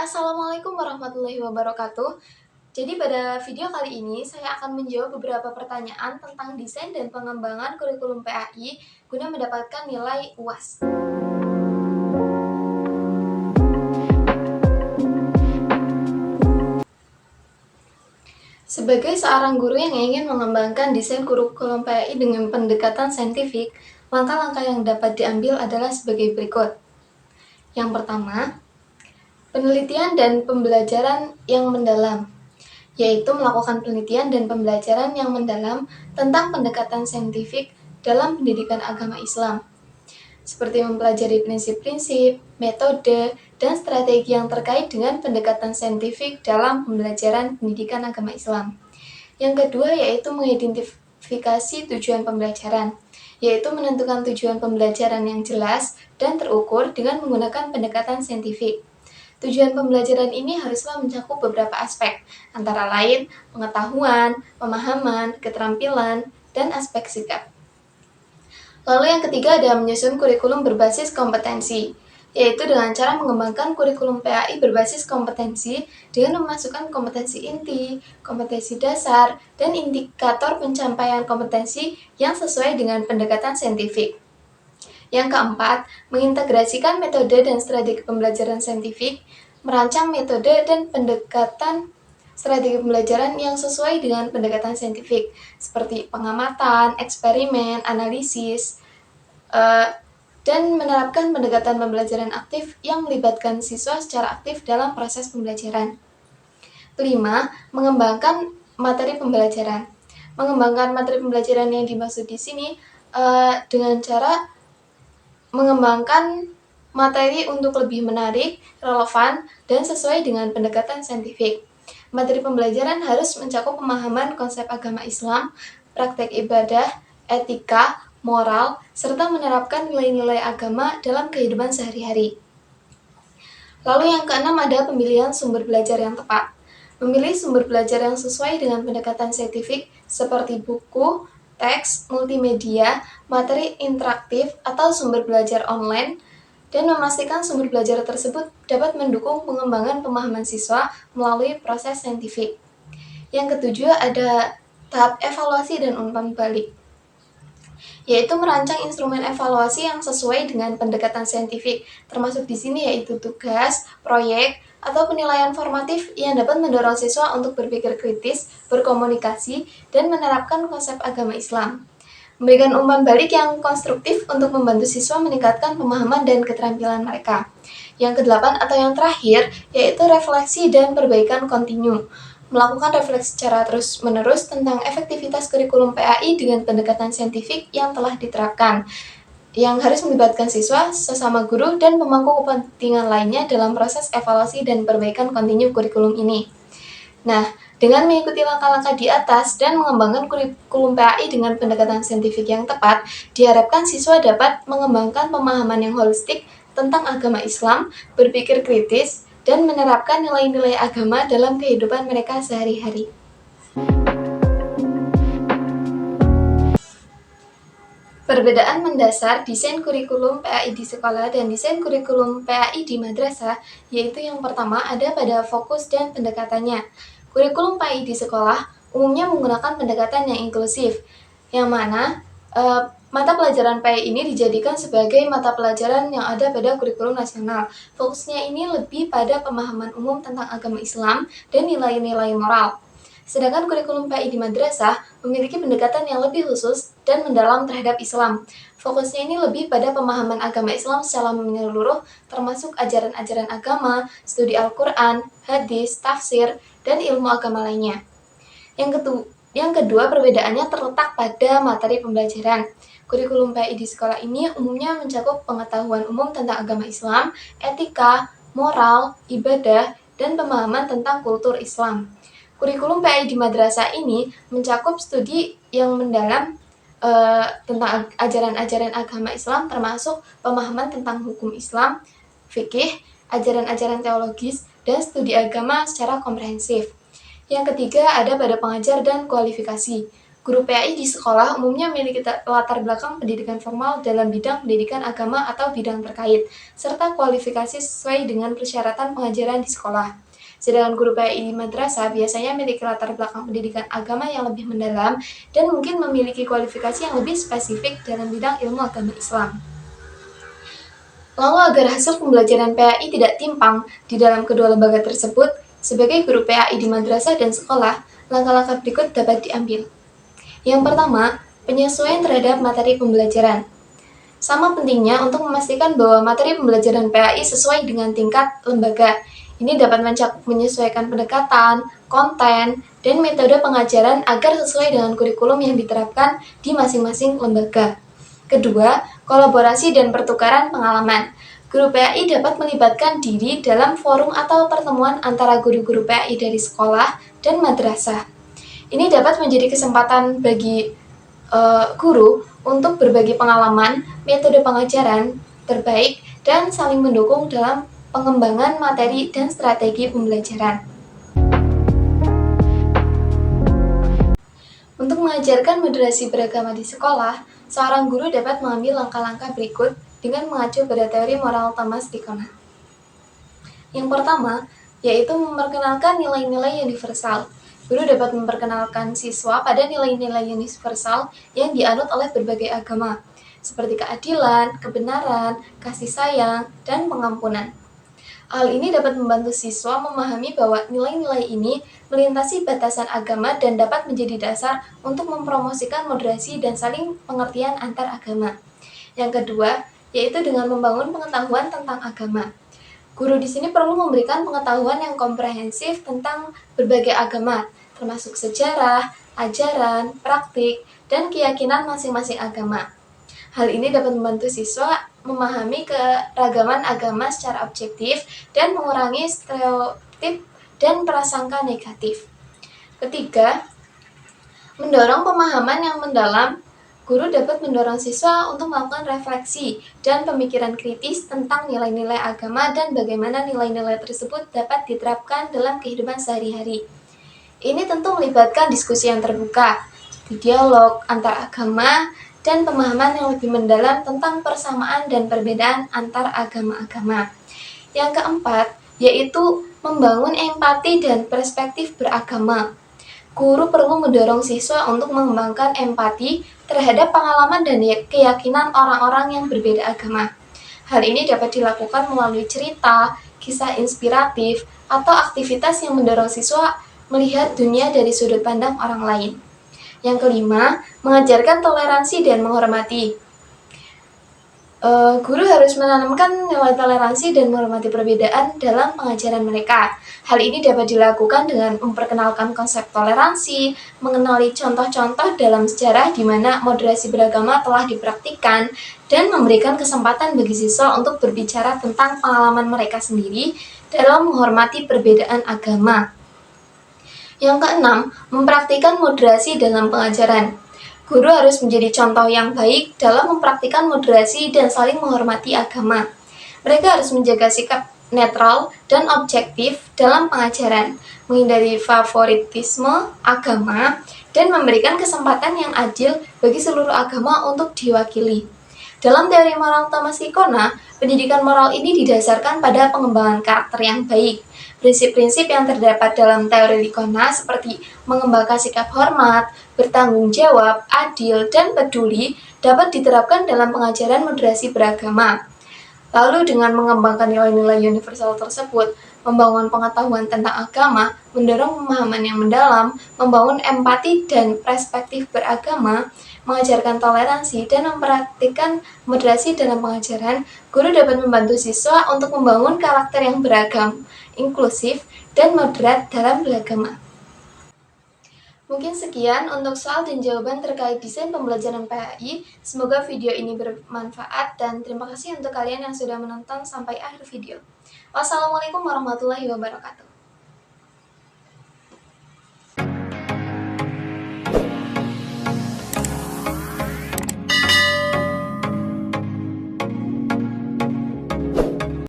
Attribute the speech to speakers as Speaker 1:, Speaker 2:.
Speaker 1: Assalamualaikum warahmatullahi wabarakatuh. Jadi pada video kali ini saya akan menjawab beberapa pertanyaan tentang desain dan pengembangan kurikulum PAI guna mendapatkan nilai UAS. Sebagai seorang guru yang ingin mengembangkan desain kurikulum PAI dengan pendekatan saintifik, langkah-langkah yang dapat diambil adalah sebagai berikut. Yang pertama, penelitian dan pembelajaran yang mendalam, yaitu melakukan penelitian dan pembelajaran yang mendalam tentang pendekatan saintifik dalam pendidikan agama Islam, seperti mempelajari prinsip-prinsip, metode, dan strategi yang terkait dengan pendekatan saintifik dalam pembelajaran pendidikan agama Islam. Yang kedua yaitu mengidentifikasi tujuan pembelajaran, yaitu menentukan tujuan pembelajaran yang jelas dan terukur dengan menggunakan pendekatan saintifik. Tujuan pembelajaran ini haruslah mencakup beberapa aspek, antara lain pengetahuan, pemahaman, keterampilan, dan aspek sikap. Lalu yang ketiga ada menyusun kurikulum berbasis kompetensi, yaitu dengan cara mengembangkan kurikulum PAI berbasis kompetensi dengan memasukkan kompetensi inti, kompetensi dasar, dan indikator pencapaian kompetensi yang sesuai dengan pendekatan saintifik. Yang keempat, mengintegrasikan metode dan strategi pembelajaran saintifik, merancang metode dan pendekatan strategi pembelajaran yang sesuai dengan pendekatan saintifik, seperti pengamatan, eksperimen, analisis, dan menerapkan pendekatan pembelajaran aktif yang melibatkan siswa secara aktif dalam proses pembelajaran. Kelima, mengembangkan materi pembelajaran. Mengembangkan materi pembelajaran yang dimaksud di sini dengan cara mengembangkan materi untuk lebih menarik, relevan, dan sesuai dengan pendekatan saintifik. Materi pembelajaran harus mencakup pemahaman konsep agama Islam, praktek ibadah, etika, moral, serta menerapkan nilai-nilai agama dalam kehidupan sehari-hari. Lalu yang keenam ada pemilihan sumber belajar yang tepat. Memilih sumber belajar yang sesuai dengan pendekatan saintifik seperti buku, teks, multimedia, materi interaktif, atau sumber belajar online, dan memastikan sumber belajar tersebut dapat mendukung pengembangan pemahaman siswa melalui proses saintifik. Yang ketujuh ada tahap evaluasi dan umpan balik, yaitu merancang instrumen evaluasi yang sesuai dengan pendekatan saintifik, termasuk di sini yaitu tugas, proyek, atau penilaian formatif yang dapat mendorong siswa untuk berpikir kritis, berkomunikasi, dan menerapkan konsep agama Islam. Memberikan umpan balik yang konstruktif untuk membantu siswa meningkatkan pemahaman dan keterampilan mereka. Yang kedelapan atau yang terakhir, yaitu refleksi dan perbaikan kontinu. Melakukan refleksi secara terus-menerus tentang efektivitas kurikulum PAI dengan pendekatan saintifik yang telah diterapkan, yang harus melibatkan siswa, sesama guru, dan pemangku kepentingan lainnya dalam proses evaluasi dan perbaikan kontinu kurikulum ini. Nah, dengan mengikuti langkah-langkah di atas dan mengembangkan kurikulum PAI dengan pendekatan saintifik yang tepat, diharapkan siswa dapat mengembangkan pemahaman yang holistik tentang agama Islam, berpikir kritis, dan menerapkan nilai-nilai agama dalam kehidupan mereka sehari-hari. Perbedaan mendasar desain kurikulum PAI di sekolah dan desain kurikulum PAI di madrasah, yaitu yang pertama ada pada fokus dan pendekatannya. Kurikulum PAI di sekolah umumnya menggunakan pendekatan yang inklusif, yang mana mata pelajaran PAI ini dijadikan sebagai mata pelajaran yang ada pada kurikulum nasional. Fokusnya ini lebih pada pemahaman umum tentang agama Islam dan nilai-nilai moral. Sedangkan kurikulum PAI di madrasah memiliki pendekatan yang lebih khusus dan mendalam terhadap Islam. Fokusnya ini lebih pada pemahaman agama Islam secara menyeluruh, termasuk ajaran-ajaran agama, studi Al-Quran, hadis, tafsir, dan ilmu agama lainnya. Yang kedua, perbedaannya terletak pada materi pembelajaran. Kurikulum PAI di sekolah ini umumnya mencakup pengetahuan umum tentang agama Islam, etika, moral, ibadah, dan pemahaman tentang kultur Islam. Kurikulum PAI di madrasah ini mencakup studi yang mendalam tentang ajaran-ajaran agama Islam, termasuk pemahaman tentang hukum Islam, fikih, ajaran-ajaran teologis, dan studi agama secara komprehensif. Yang ketiga ada pada pengajar dan kualifikasi. Guru PAI di sekolah umumnya memiliki latar belakang pendidikan formal dalam bidang pendidikan agama atau bidang terkait, serta kualifikasi sesuai dengan persyaratan pengajaran di sekolah. Sedangkan guru PAI di madrasah biasanya memiliki latar belakang pendidikan agama yang lebih mendalam dan mungkin memiliki kualifikasi yang lebih spesifik dalam bidang ilmu agama Islam. Lalu agar hasil pembelajaran PAI tidak timpang di dalam kedua lembaga tersebut, sebagai guru PAI di madrasah dan sekolah, langkah-langkah berikut dapat diambil. Yang pertama, penyesuaian terhadap materi pembelajaran. Sama pentingnya untuk memastikan bahwa materi pembelajaran PAI sesuai dengan tingkat lembaga. Ini dapat mencakup menyesuaikan pendekatan, konten, dan metode pengajaran agar sesuai dengan kurikulum yang diterapkan di masing-masing lembaga. Kedua, kolaborasi dan pertukaran pengalaman. Guru PAI dapat melibatkan diri dalam forum atau pertemuan antara guru-guru PAI dari sekolah dan madrasah. Ini dapat menjadi kesempatan bagi guru untuk berbagi pengalaman, metode pengajaran terbaik, dan saling mendukung dalam pengembangan materi dan strategi pembelajaran. Untuk mengajarkan moderasi beragama di sekolah, seorang guru dapat mengambil langkah-langkah berikut dengan mengacu pada teori moral Thomas Dicona. Yang pertama, yaitu memperkenalkan nilai-nilai universal. Guru dapat memperkenalkan siswa pada nilai-nilai universal yang dianut oleh berbagai agama, seperti keadilan, kebenaran, kasih sayang, dan pengampunan. Hal ini dapat membantu siswa memahami bahwa nilai-nilai ini melintasi batasan agama dan dapat menjadi dasar untuk mempromosikan moderasi dan saling pengertian antar agama. Yang kedua, yaitu dengan membangun pengetahuan tentang agama. Guru di sini perlu memberikan pengetahuan yang komprehensif tentang berbagai agama, termasuk sejarah, ajaran, praktik, dan keyakinan masing-masing agama. Hal ini dapat membantu siswa memahami keragaman agama secara objektif dan mengurangi stereotip dan prasangka negatif. Ketiga, mendorong pemahaman yang mendalam. Guru dapat mendorong siswa untuk melakukan refleksi dan pemikiran kritis tentang nilai-nilai agama dan bagaimana nilai-nilai tersebut dapat diterapkan dalam kehidupan sehari-hari. Ini tentu melibatkan diskusi yang terbuka, dialog antar agama, dan pemahaman yang lebih mendalam tentang persamaan dan perbedaan antar agama-agama. Yang keempat, yaitu membangun empati dan perspektif beragama. Guru perlu mendorong siswa untuk mengembangkan empati terhadap pengalaman dan keyakinan orang-orang yang berbeda agama. Hal ini dapat dilakukan melalui cerita, kisah inspiratif, atau aktivitas yang mendorong siswa melihat dunia dari sudut pandang orang lain. Yang kelima, mengajarkan toleransi dan menghormati. Guru harus menanamkan nilai toleransi dan menghormati perbedaan dalam pengajaran mereka. Hal ini dapat dilakukan dengan memperkenalkan konsep toleransi, mengenali contoh-contoh dalam sejarah di mana moderasi beragama telah dipraktikkan, dan memberikan kesempatan bagi siswa untuk berbicara tentang pengalaman mereka sendiri dalam menghormati perbedaan agama. Yang keenam, mempraktikkan moderasi dalam pengajaran. Guru harus menjadi contoh yang baik dalam mempraktikkan moderasi dan saling menghormati agama. Mereka harus menjaga sikap netral dan objektif dalam pengajaran, menghindari favoritisme agama, dan memberikan kesempatan yang adil bagi seluruh agama untuk diwakili. Dalam teori moral Thomas Dicona, pendidikan moral ini didasarkan pada pengembangan karakter yang baik. Prinsip-prinsip yang terdapat dalam teori Dicona seperti mengembangkan sikap hormat, bertanggung jawab, adil, dan peduli dapat diterapkan dalam pengajaran moderasi beragama. Lalu dengan mengembangkan nilai-nilai universal tersebut, membangun pengetahuan tentang agama, mendorong pemahaman yang mendalam, membangun empati dan perspektif beragama, mengajarkan toleransi, dan mempraktikkan moderasi dalam pengajaran, guru dapat membantu siswa untuk membangun karakter yang beragam, inklusif, dan moderat dalam beragama. Mungkin sekian untuk soal dan jawaban terkait desain pembelajaran PAI. Semoga video ini bermanfaat dan terima kasih untuk kalian yang sudah menonton sampai akhir video. Wassalamualaikum warahmatullahi wabarakatuh.